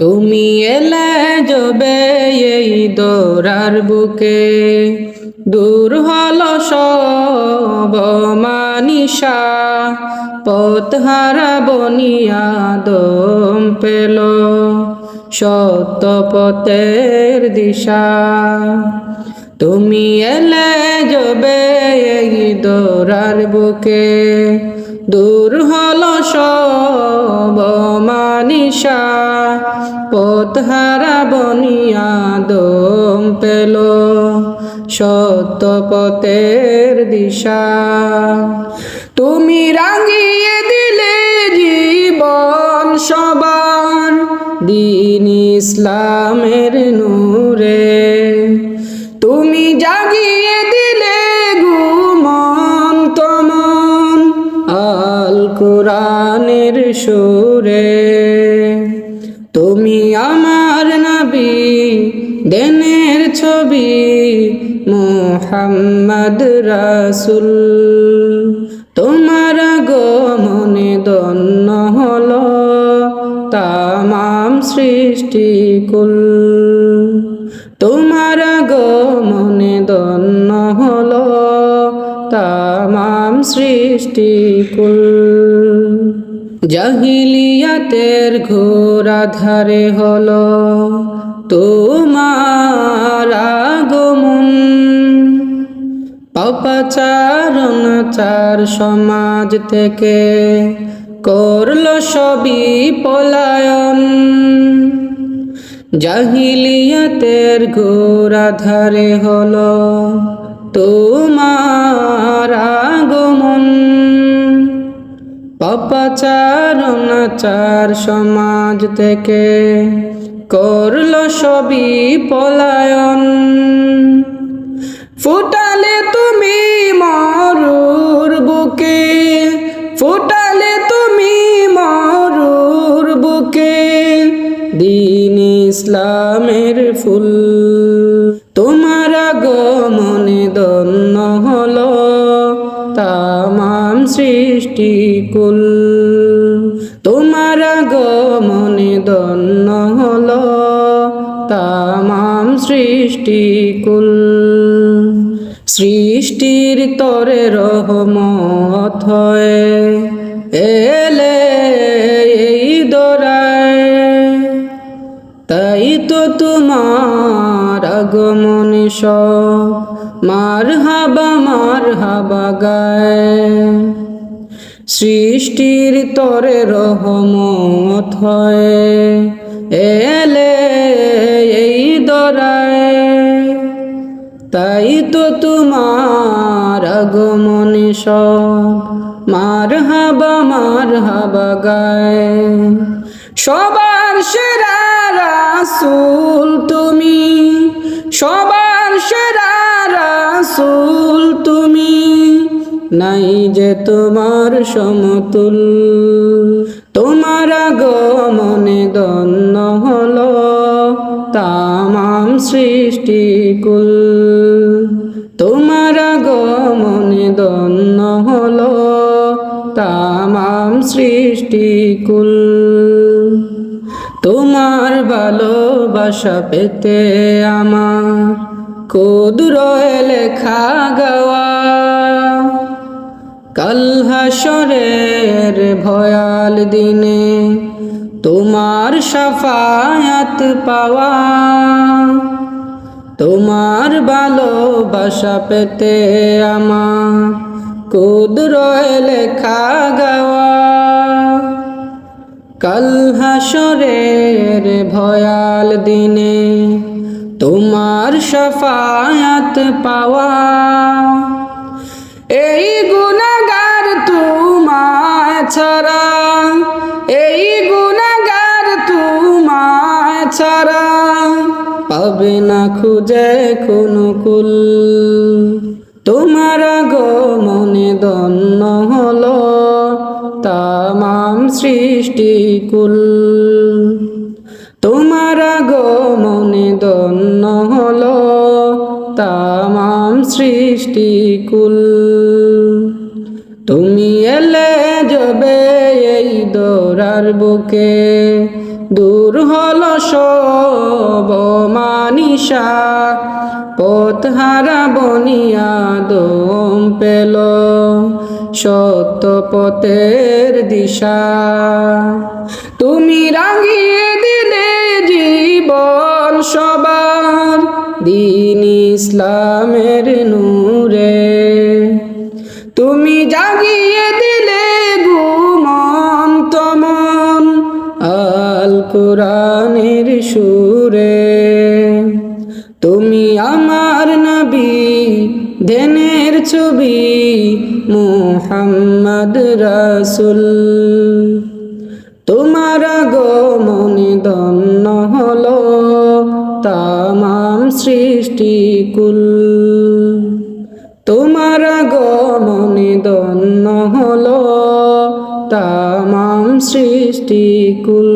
তুমি এলে যবে এই দোরার বুকে, দূর হলো সব মানিসা, পথহারা বনিয়া দম পেল সত্য পথের দিশা। তুমি এলে যবে এই দোরার বুকে, দূর হলো সব মানিসা, পথহারা বনিয়া দম পেল সত্য পথের দিশা। তুমি রাঙিয়ে দিলে জীবন সবার দ্বীন ইসলামের নূরে, তুমি জাগিয়ে দিলে ঘুমন্ত মন আল কোরআনের সুরে। তুমি আমার নবী দেনের ছবি মুহাম্মদ রাসূল, তোমার আগমনে ধন্য হলো তামাম সৃষ্টিকুল। তোমার আগমনে ধন্য হলো তামাম সৃষ্টিকুল। জাহিলিয়াতের ঘোর আধারে হলো তোমার আগমন, পাপাচার অনাচার সমাজ থেকে করলো সবই পলায়ন। জাহিলিয়াতের ঘোর আধারে হলো তোমার আগমন, পাপাচার অনাচার সমাজ থেকে করলো সবই পলায়ন। ফুটালে তুমি মরুর বুকে, ফুটালে তুমি মরুর বুকে দ্বীন ইসলামের ফুল। তোমার আগমনে ধন্য হলো তামাম সৃষ্টিকুল। তোমার আগমনে ধন্য হলো তামাম সৃষ্টিকুল। সৃষ্টির তরে রহমত হয়ে এলে এই দোরায়, তাই তো তোমার আগমনে সব মারহাবা গায়। সৃষ্টির তরে রহমত হয়ে এলে এই দোরায়, তাই তো তোমার আগমনে সব মারহাবা গায়। সবার সেরা রাসূল তুমি, সবার সেরা রাসূল তুমি, নাই যে তোমার সমতুল। তোমার আগমনে ধন্য হলো তামাম সৃষ্টিকুল। তোমার আগমনে ধন্য হলো তামাম সৃষ্টিকুল। তোমার ভালোবাসা পেতে আমার কুদরতে লেখা গাওয়া, কাল হাসরের ভয়াল দিনে তোমার শাফায়াত পাওয়া। তোমার ভালোবাসা পেতে আমার কুদরতে লেখা গাওয়া, কাল হাসরের ভয়াল দিনে তোমার শাফায়াত পাওয়া। এই গুনাহগার তোমায় ছাড়া, এই গুনাহগার তোমায় ছাড়া পাবে না খুঁজে কোনো কুল। তোমার আগমনে ধন্য হলো তামাম সৃষ্টিকুল। তোমার আগমনে ধন্য হলো তামাম সৃষ্টিকুল। তুমি এলে যবে এই দোরার বুকে, দূর হলো সব মানিসা, পথহারা বনিয়া দম পেল সত্য পথের দিশা। তুমি রাঙিয়ে দিলে জীবন সবার দ্বীন ইসলামের নূরে, তুমি জাগিয়ে দিলে ঘুমন্ত মন আল কোরআনের সুরে। তুমি আমার নবী ধ্যানের ছবি মুহাম্মদ রাসূল, তোমার আগমনে ধন্য হলো তামাম সৃষ্টিকুল। তোমার আগমনে ধন্য হলো তামাম সৃষ্টিকুল।